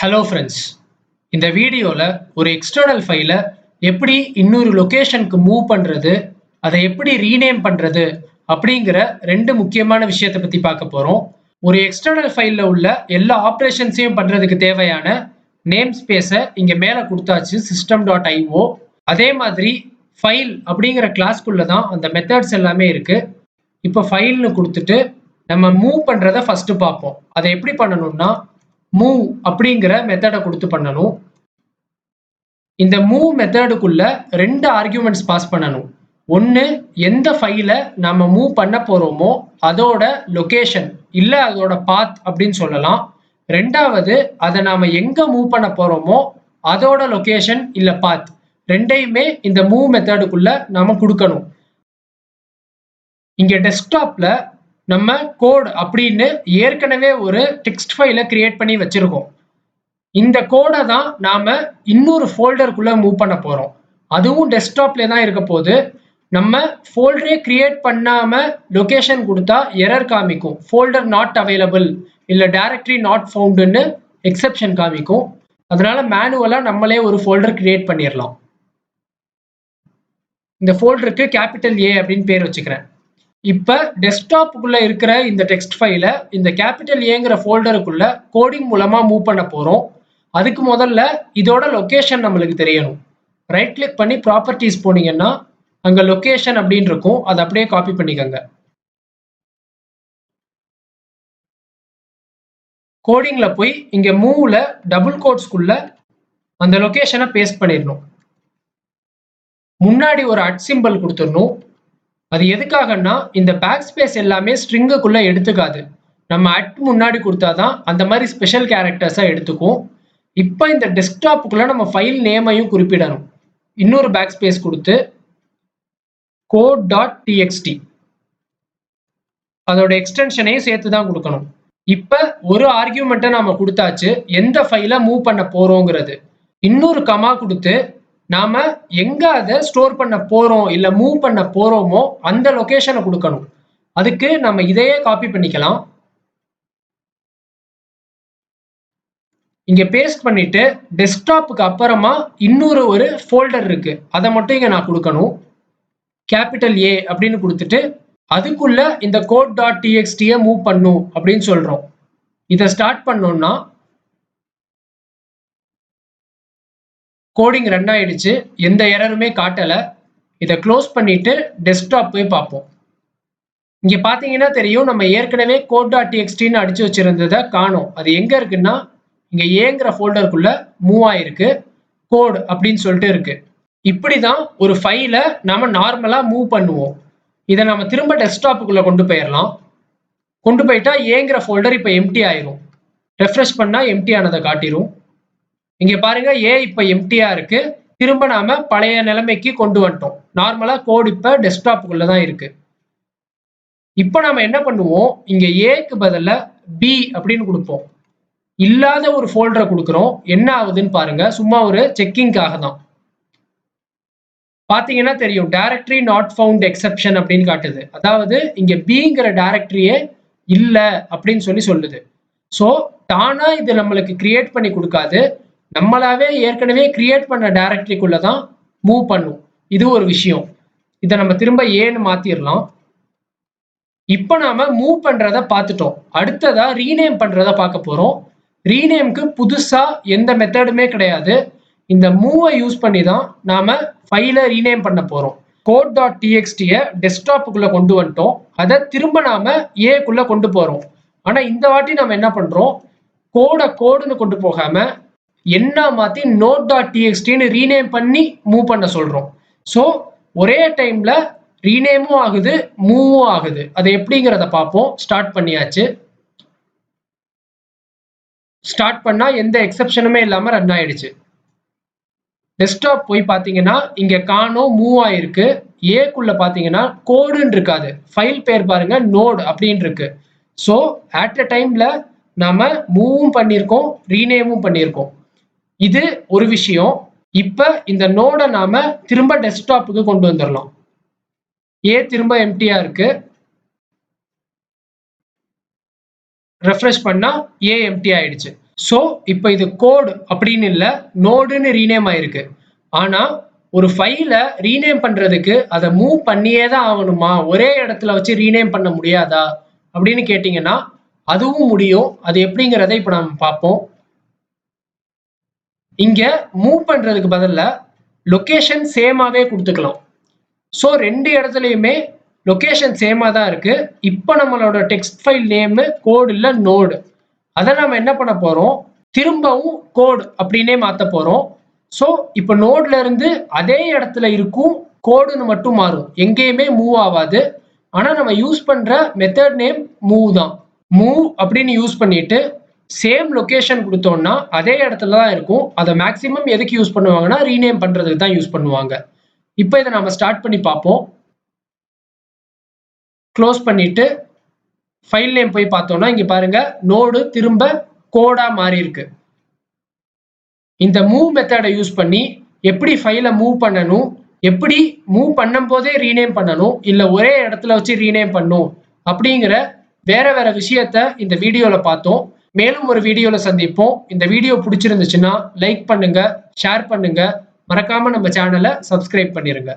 Hello friends, இந்த வீடியோவில் ஒரு எக்ஸ்டர்னல் ஃபைலை எப்படி இன்னொரு லொக்கேஷனுக்கு மூவ் பண்ணுறது, அதை எப்படி ரீநேம் பண்ணுறது அப்படிங்கிற ரெண்டு முக்கியமான விஷயத்தை பற்றி பார்க்க போகிறோம். ஒரு எக்ஸ்டர்னல் ஃபைலில் உள்ள எல்லா ஆப்ரேஷன்ஸையும் பண்ணுறதுக்கு தேவையான நேம் ஸ்பேஸை இங்கே மேலே கொடுத்தாச்சு, system.io. அதே மாதிரி ஃபைல் அப்படிங்கிற கிளாஸ்க்குள்ளே தான் அந்த மெத்தட்ஸ் எல்லாமே இருக்குது. இப்போ ஃபைல்னு கொடுத்துட்டு நம்ம மூவ் பண்ணுறதை ஃபஸ்ட்டு பார்ப்போம். அதை எப்படி பண்ணணும்னா மூவ் அப்படிங்கிற மெத்தடை கொடுத்து பண்ணணும். இந்த மூவ் மெத்தடுக்குள்ள ரெண்டு ஆர்குமெண்ட்ஸ் பாஸ் பண்ணணும். ஒன்று, எந்த ஃபைலை நம்ம மூவ் பண்ண போகிறோமோ அதோட லொக்கேஷன் இல்லை அதோட பாத் அப்படின்னு சொல்லலாம். ரெண்டாவது, அதை நாம் எங்கே மூவ் பண்ண போகிறோமோ அதோட லொக்கேஷன் இல்லை பாத், ரெண்டையுமே இந்த மூவ் மெத்தடுக்குள்ள நம்ம கொடுக்கணும். இங்கே டெஸ்க்டாப்பில் நம்ம கோட் அப்படின்னு ஏற்கனவே ஒரு டெக்ஸ்ட் ஃபைலை கிரியேட் பண்ணி வச்சிருக்கோம். இந்த கோடை தான் நாம இன்னொரு ஃபோல்டருக்குள்ள மூவ் பண்ண போறோம். அதுவும் டெஸ்க்டாப்ல தான் இருக்க போது. நம்ம ஃபோல்டரே கிரியேட் பண்ணாம லொகேஷன் கொடுத்தா எரர் காமிக்கும், ஃபோல்டர் நாட் அவைலபிள் இல்ல டைரக்டரி நாட் ஃபவுண்டுன்னு எக்ஸெப்ஷன் காமிக்கும். அதனால மேனுவலா நம்மளே ஒரு ஃபோல்டர் கிரியேட் பண்ணிடலாம். இந்த ஃபோல்டருக்கு கேபிட்டல் ஏ அப்படின்னு பேர் வச்சுக்கிறேன். இப்ப டெஸ்க்டாப்புக்குள்ள இருக்கிற இந்த டெக்ஸ்ட் ஃபைலை இந்த கேபிட்டல் ஏங்கிற ஃபோல்டருக்குள்ள கோடிங் மூலமா மூவ் பண்ண போறோம். அதுக்கு முதல்ல இதோட லொகேஷன் நம்மளுக்கு தெரியணும். ரைட் கிளிக் பண்ணி ப்ராப்பர்ட்டிஸ் போனீங்கன்னா அங்க லொகேஷன் அப்படின்னு இருக்கும், அதை அப்படியே காப்பி பண்ணிக்கோங்க. கோடிங்ல போய் இங்க மூவ்ல டபுள் கோட்ஸ்க்குள்ள அந்த லொகேஷனை பேஸ்ட் பண்ணிடணும். முன்னாடி ஒரு அட் சிம்பிள் கொடுத்துடணும். அது எதுக்காகன்னா இந்த பேக் ஸ்பேஸ் எல்லாமே ஸ்ட்ரிங்குக்குள்ள எடுத்துக்காது. நம்ம அட் முன்னாடி கொடுத்தாதான் அந்த மாதிரி ஸ்பெஷல் கேரக்டர்ஸா எடுத்துக்கும். இப்போ இந்த டெஸ்க்டாப்புக்குள்ள நம்ம ஃபைல் நேமையும் குறிப்பிடணும். இன்னொரு பேக் ஸ்பேஸ் கொடுத்து code.txt அதோட எக்ஸ்டென்ஷனையும் சேர்த்து தான் கொடுக்கணும். இப்போ ஒரு ஆர்கியூமெண்ட்டை நாம கொடுத்தாச்சு, எந்த ஃபைலை மூவ் பண்ண போறோங்கிறது. இன்னொரு கமா கொடுத்து நாம எங்க அதை ஸ்டோர் பண்ண போறோம் இல்ல மூவ் பண்ண போறோமோ அந்த லொகேஷனை கொடுக்கணும். அதுக்கு நம்ம இதையே காப்பி பண்ணிக்கலாம். இங்க பேஸ்ட் பண்ணிட்டு டெஸ்க்டாப்புக்கு அப்புறமா இன்னொரு ஒரு ஃபோல்டர் இருக்கு, அதை மட்டும் இங்க நான் கொடுக்கணும். கேபிட்டல் ஏ அப்படின்னு கொடுத்துட்டு அதுக்குள்ள இந்த code.txt மூவ் பண்ணும் அப்படின்னு சொல்றோம். இதை ஸ்டார்ட் பண்ணோம்னா கோடிங் ரன் ஆயிடுச்சு, எந்த எரருமே காட்டல. இதை க்ளோஸ் பண்ணிட்டு டெஸ்க்டாப் போய் பார்ப்போம். இங்க பாத்தீங்கன்னா தெரியும், நம்ம ஏற்கனவே code.txtன்னு அடிச்சு வச்சிருந்ததை காணோம். அது எங்க இருக்குன்னா இங்க ஏங்கிற ஃபோல்டருக்குள்ள மூவ் ஆயிருக்கு, கோட் அப்படின்னு சொல்லிட்டு இருக்கு. இப்படிதான் ஒரு ஃபைலை நாம நார்மலா மூவ் பண்ணுவோம். இதை நம்ம திரும்ப டெஸ்க்டாப்புக்குள்ள கொண்டு போயிடலாம். கொண்டு போயிட்டா ஏங்கிற ஃபோல்டர் இப்ப எம்டி ஆயிரும். ரெஃப்ரெஷ் பண்ணா எம்டி ஆனதை காட்டிரும். இங்க பாருங்க, ஏ இப்ப எம்டியா இருக்கு. திரும்ப நாம பழைய நிலைமைக்கு கொண்டு வந்துட்டோம். நார்மலா கோட் இப்ப டெஸ்க்டாப்புக்குள்ள தான் இருக்கு. இப்ப நாம என்ன பண்ணுவோம், இங்க ஏக்கு பதிலா பி அப்படின்னு கொடுப்போம். இல்லாத ஒரு ஃபோல்டரை கொடுக்குறோம். என்ன ஆகுதுன்னு பாருங்க, சும்மா ஒரு செக்கிங்காக தான். பாத்தீங்கன்னா தெரியும், டைரக்டரி நாட் ஃபவுண்ட் எக்ஸெப்ஷன் அப்படின்னு காட்டுது. அதாவது இங்க பிங்கிற டைரக்டரியே இல்ல அப்படின்னு சொல்லுது. ஸோ தானா இது நம்மளுக்கு கிரியேட் பண்ணி கொடுக்காது, நம்மளாவே ஏற்கனவே கிரியேட் பண்ண டைரக்டரிக்குள்ள தான் மூவ் பண்ணும். இது ஒரு விஷயம். இதை நம்ம திரும்ப ஏன்னு மாத்திரலாம். இப்ப நாம மூவ் பண்றத பார்த்துட்டோம். அடுத்ததா ரீநேம் பண்றத பார்க்க போறோம். ரீநேம்க்கு புதுசா எந்த மெத்தடுமே கிடையாது. இந்த மூவை யூஸ் பண்ணி தான் நாம ஃபைலை ரீநேம் பண்ண போறோம். code.txt டெஸ்க்டாப்புக்குள்ள கொண்டு வந்துட்டோம். அதை திரும்ப நாம ஏக்குள்ள கொண்டு போறோம். ஆனா இந்த வாட்டி நம்ம என்ன பண்றோம், கோடுன்னு கொண்டு போகாம என்ன மாத்தி node.txtன்னு ரீநேம் பண்ணி மூவ் பண்ண சொல்றோம். ஸோ ஒரே டைம்ல ரீநேமும் ஆகுது, மூவும் ஆகுது. அது எப்படிங்கிறத பார்ப்போம். ஸ்டார்ட் பண்ணியாச்சு. ஸ்டார்ட் பண்ணா எந்த எக்ஸெப்ஷனுமே இல்லாம ரன் ஆயிடுச்சு. டெஸ்க்டாப் போய் பாத்தீங்கன்னா இங்க காணோம், மூவ் ஆயிருக்கு. ஏக்குள்ள பாத்தீங்கன்னா கோடுன்னு இருக்காது, ஃபைல் பேர் பாருங்க நோட் அப்படின்னு இருக்கு. ஸோ அட் அ டைம்ல நாம மூவும் பண்ணியிருக்கோம், ரீநேமும் பண்ணியிருக்கோம். இது ஒரு விஷயம். இப்ப இந்த நோடை நாம திரும்ப டெஸ்க்டாப்புக்கு கொண்டு வந்துடலாம். ஏ திரும்ப எம்டியா இருக்கு. ரெஃப்ரெஷ் பண்ணா ஏ எம்டி ஆயிடுச்சு. ஸோ இப்போ இது கோட் அப்படின்னு இல்லை, நோடுன்னு ரீநேம் ஆயிருக்கு. ஆனா ஒரு ஃபைலை ரீநேம் பண்றதுக்கு அதை மூவ் பண்ணியே தான் ஆகணுமா, ஒரே இடத்துல வச்சு ரீநேம் பண்ண முடியாதா அப்படின்னு கேட்டீங்கன்னா அதுவும் முடியும். அது எப்படிங்கிறத இப்போ நம்ம பார்ப்போம். இங்க மூவ் பண்றதுக்கு பதிலா லொகேஷன் சேமாவே கொடுத்துக்கலாம். ஸோ 2 இடத்துலையுமே லொகேஷன் சேமா தான் இருக்கு. இப்போ நம்மளோட டெக்ஸ்ட் ஃபைல் நேம் கோட் இல்ல நோடு. அதை நம்ம என்ன பண்ண போறோம், திரும்பவும் கோட் அப்படின்னே மாத்த போறோம். ஸோ இப்போ நோட்ல இருந்து அதே இடத்துல இருக்கும், கோடுன்னு மட்டும் மாறும், எங்கேயுமே மூவ் ஆகாது. ஆனா நம்ம யூஸ் பண்ற மெத்தட் நேம் மூவ் தான். மூவ் அப்படின்னு யூஸ் பண்ணிட்டு சேம் லொகேஷன் கொடுத்தோம்னா அதே இடத்துல தான் இருக்கும். அதை மேக்ஸிமம் எதுக்கு யூஸ் பண்ணுவாங்கன்னா ரீநேம் பண்றதுக்கு தான் யூஸ் பண்ணுவாங்க. இப்போ இதை நம்ம ஸ்டார்ட் பண்ணி பார்ப்போம். க்ளோஸ் பண்ணிட்டு ஃபைல் நேம் போய் பார்த்தோம்னா இங்க பாருங்க, நோடு திரும்ப கோடா மாறி இருக்கு. இந்த மூவ் மெத்தடை யூஸ் பண்ணி எப்படி ஃபைலை மூவ் பண்ணணும், எப்படி மூவ் பண்ணும் போதே ரீநேம் பண்ணணும், இல்ல ஒரே இடத்துல வச்சு ரீநேம் பண்ணணும் அப்படிங்கிற வேற வேற விஷயத்த இந்த வீடியோல பார்த்தோம். மேலும் ஒரு வீடியோல சந்திப்போம். இந்த வீடியோ பிடிச்சிருந்துச்சுன்னா லைக் பண்ணுங்க, ஷேர் பண்ணுங்க, மறக்காம நம்ம சேனலை சப்ஸ்கிரைப் பண்ணிருங்க.